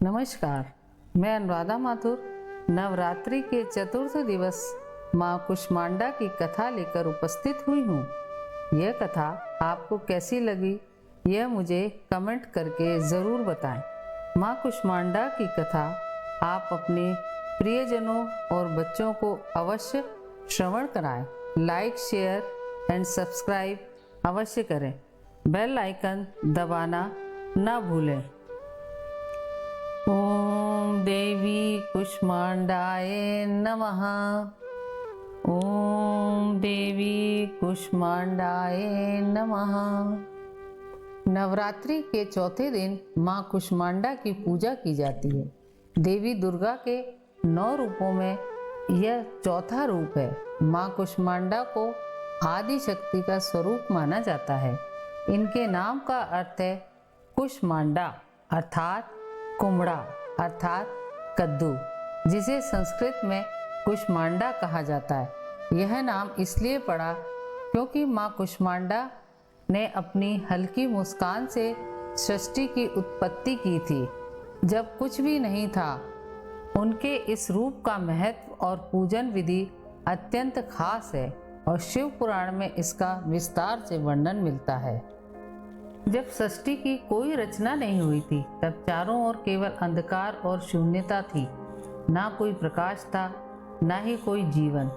नमस्कार, मैं अनुराधा माथुर नवरात्रि के चतुर्थ दिवस माँ कुष्मांडा की कथा लेकर उपस्थित हुई हूँ। यह कथा आपको कैसी लगी यह मुझे कमेंट करके ज़रूर बताएं। माँ कुष्मांडा की कथा आप अपने प्रियजनों और बच्चों को अवश्य श्रवण कराएं। लाइक, शेयर एंड सब्सक्राइब अवश्य करें। बेल आइकन दबाना न भूलें। ओम देवी कुष्मांडाय नमः। ओम देवी कुष्मांडाय नमः। नवरात्रि के चौथे दिन माँ कुष्मांडा की पूजा की जाती है। देवी दुर्गा के 9 रूपों में यह चौथा रूप है। माँ कुष्मांडा को आदि शक्ति का स्वरूप माना जाता है। इनके नाम का अर्थ है कुष्मांडा अर्थात कुमड़ा अर्थात कद्दू, जिसे संस्कृत में कुष्मांडा कहा जाता है। यह नाम इसलिए पड़ा क्योंकि माँ कुष्मांडा ने अपनी हल्की मुस्कान से सृष्टि की उत्पत्ति की थी जब कुछ भी नहीं था। उनके इस रूप का महत्व और पूजन विधि अत्यंत खास है और शिव पुराण में इसका विस्तार से वर्णन मिलता है। जब सृष्टि की कोई रचना नहीं हुई थी तब चारों ओर केवल अंधकार और शून्यता थी। ना कोई प्रकाश था, ना ही कोई जीवन।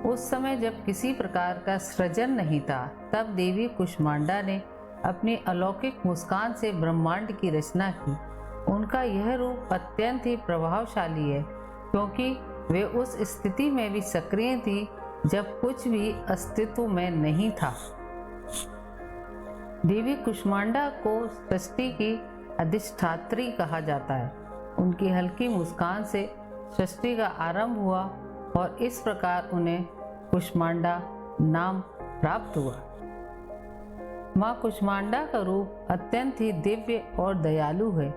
उस समय जब किसी प्रकार का सृजन नहीं था तब देवी कुष्मांडा ने अपनी अलौकिक मुस्कान से ब्रह्मांड की रचना की। उनका यह रूप अत्यंत ही प्रभावशाली है क्योंकि वे उस स्थिति में भी सक्रिय थी जब कुछ भी अस्तित्व में नहीं था। देवी कुष्मांडा को सृष्टि की अधिष्ठात्री कहा जाता है। उनकी हल्की मुस्कान से सृष्टि का आरंभ हुआ और इस प्रकार उन्हें कुष्मांडा नाम प्राप्त हुआ। माँ कुष्मांडा का रूप अत्यंत ही दिव्य और दयालु है।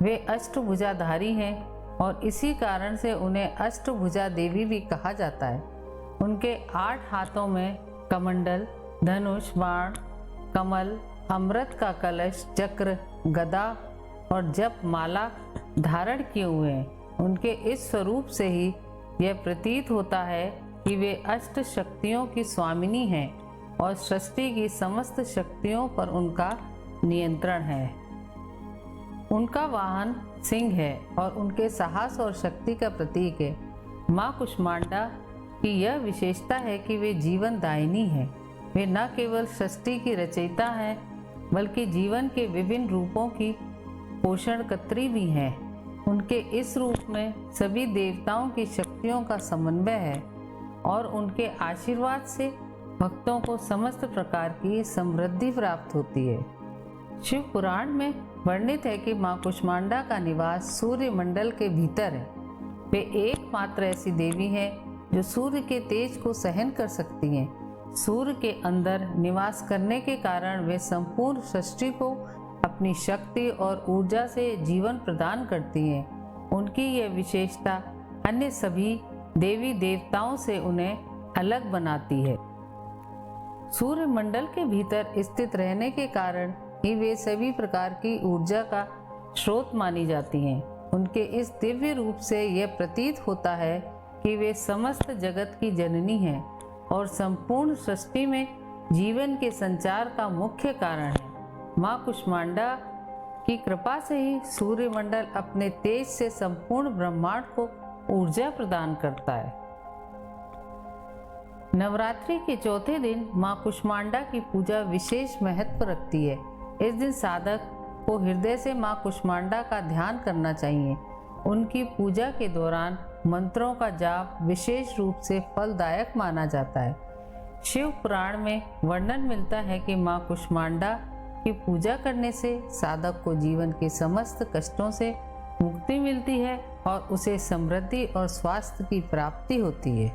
वे अष्टभुजाधारी हैं और इसी कारण से उन्हें अष्टभुजा देवी भी कहा जाता है। उनके 8 हाथों में कमंडल, धनुष, बाण, कमल, अमृत का कलश, चक्र, गदा और जप माला धारण किए हुए हैं। उनके इस स्वरूप से ही यह प्रतीत होता है कि वे अष्ट शक्तियों की स्वामिनी हैं और सृष्टि की समस्त शक्तियों पर उनका नियंत्रण है। उनका वाहन सिंह है और उनके साहस और शक्ति का प्रतीक है। माँ कुष्मांडा की यह विशेषता है कि वे जीवन दायिनी हैं। वे न केवल सृष्टि की रचयिता हैं बल्कि जीवन के विभिन्न रूपों की पोषणकर्त्री भी हैं। उनके इस रूप में सभी देवताओं की शक्तियों का समन्वय है और उनके आशीर्वाद से भक्तों को समस्त प्रकार की समृद्धि प्राप्त होती है। शिव पुराण में वर्णित है कि माँ कुष्मांडा का निवास सूर्य मंडल के भीतर है। वे एकमात्र ऐसी देवी हैं जो सूर्य के तेज को सहन कर सकती हैं। सूर्य के अंदर निवास करने के कारण वे संपूर्ण सृष्टि को अपनी शक्ति और ऊर्जा से जीवन प्रदान करती हैं। उनकी यह विशेषता अन्य सभी देवी देवताओं से उन्हें अलग बनाती है। सूर्य मंडल के भीतर स्थित रहने के कारण ही वे सभी प्रकार की ऊर्जा का स्रोत मानी जाती हैं। उनके इस दिव्य रूप से यह प्रतीत होता है कि वे समस्त जगत की जननी हैं और संपूर्ण सृष्टि में जीवन के संचार का मुख्य कारण है। माँ कुष्मांडा की कृपा से ही सूर्यमंडल अपने तेज से संपूर्ण ब्रह्मांड को ऊर्जा प्रदान करता है। नवरात्रि के चौथे दिन माँ कुष्मांडा की पूजा विशेष महत्व रखती है। इस दिन साधक को हृदय से माँ कुष्मांडा का ध्यान करना चाहिए। उनकी पूजा के दौरान मंत्रों का जाप विशेष रूप से फलदायक माना जाता है। शिव पुराण में वर्णन मिलता है कि माँ कुष्मांडा की पूजा करने से साधक को जीवन के समस्त कष्टों से मुक्ति मिलती है और उसे समृद्धि और स्वास्थ्य की प्राप्ति होती है।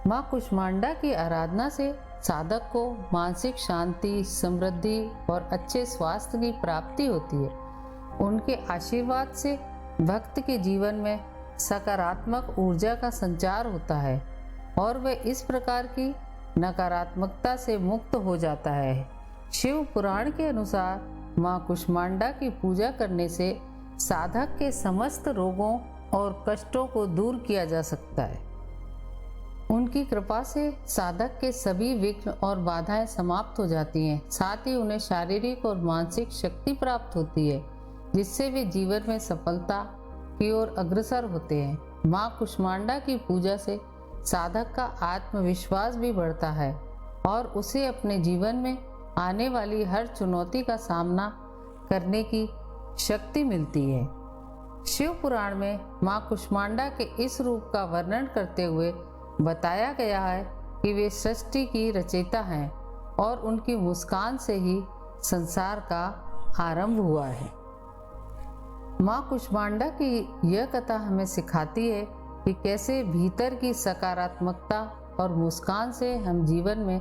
माँ कुष्मांडा की आराधना से साधक को मानसिक शांति, समृद्धि और अच्छे स्वास्थ्य की प्राप्ति होती है। उनके आशीर्वाद से भक्त के जीवन में सकारात्मक ऊर्जा का संचार होता है और वह इस प्रकार की नकारात्मकता से मुक्त हो जाता है। शिव पुराण के अनुसार माँ कुष्मांडा की पूजा करने से साधक के समस्त रोगों और कष्टों को दूर किया जा सकता है। उनकी कृपा से साधक के सभी विघ्न और बाधाएं समाप्त हो जाती हैं। साथ ही उन्हें शारीरिक और मानसिक शक्ति प्राप्त होती है, जिससे वे जीवन में सफलता की ओर अग्रसर होते हैं। माँ कुष्मांडा की पूजा से साधक का आत्मविश्वास भी बढ़ता है और उसे अपने जीवन में आने वाली हर चुनौती का सामना करने की शक्ति मिलती है। शिव पुराण में माँ कुष्मांडा के इस रूप का वर्णन करते हुए बताया गया है कि वे सृष्टि की रचयिता हैं और उनकी मुस्कान से ही संसार का आरंभ हुआ है। माँ कुष्मांडा की यह कथा हमें सिखाती है कि कैसे भीतर की सकारात्मकता और मुस्कान से हम जीवन में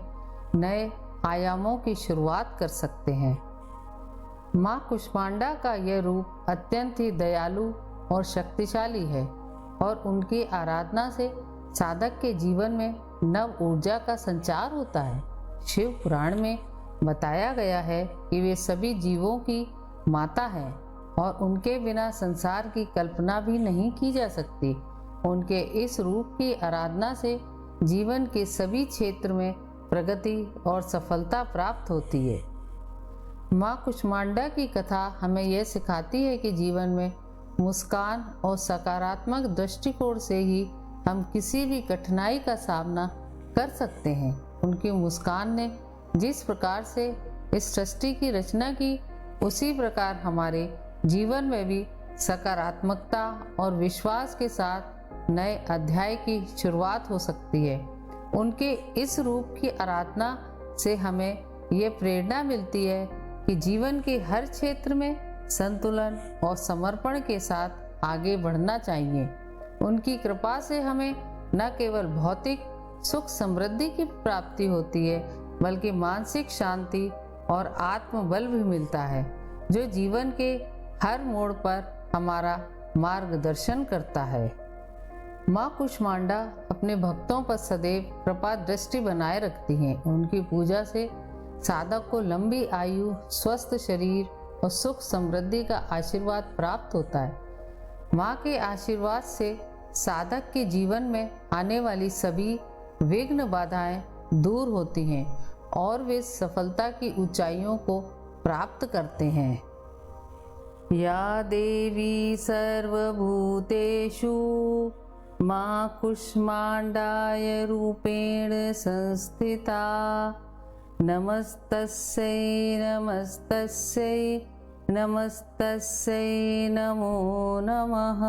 नए आयामों की शुरुआत कर सकते हैं। माँ कुष्मांडा का यह रूप अत्यंत ही दयालु और शक्तिशाली है और उनकी आराधना से साधक के जीवन में नव ऊर्जा का संचार होता है। शिव पुराण में बताया गया है कि वे सभी जीवों की माता हैं और उनके बिना संसार की कल्पना भी नहीं की जा सकती। उनके इस रूप की आराधना से जीवन के सभी क्षेत्र में प्रगति और सफलता प्राप्त होती है। माँ कुष्मांडा की कथा हमें यह सिखाती है कि जीवन में मुस्कान और सकारात्मक दृष्टिकोण से ही हम किसी भी कठिनाई का सामना कर सकते हैं। उनकी मुस्कान ने जिस प्रकार से इस सृष्टि की रचना की, उसी प्रकार हमारे जीवन में भी सकारात्मकता और विश्वास के साथ नए अध्याय की शुरुआत हो सकती है। उनके इस रूप की आराधना से हमें ये प्रेरणा मिलती है कि जीवन के हर क्षेत्र में संतुलन और समर्पण के साथ आगे बढ़ना चाहिए। उनकी कृपा से हमें न केवल भौतिक सुख समृद्धि की प्राप्ति होती है, बल्कि मानसिक शांति और आत्मबल भी मिलता है, जो जीवन के हर मोड़ पर हमारा मार्गदर्शन करता है। माँ कुष्मांडा अपने भक्तों पर सदैव कृपा दृष्टि बनाए रखती हैं। उनकी पूजा से साधक को लंबी आयु, स्वस्थ शरीर और सुख समृद्धि का आशीर्वाद प्राप्त होता है। माँ के आशीर्वाद से साधक के जीवन में आने वाली सभी विघ्न बाधाएं दूर होती हैं और वे सफलता की ऊंचाइयों को प्राप्त करते हैं। या देवी सर्वभूतेषु माँ कुष्मांडाय रूपेण संस्थिता नमस्तस्यै नमस्तस्यै नमस्तस्यै नमो नमः।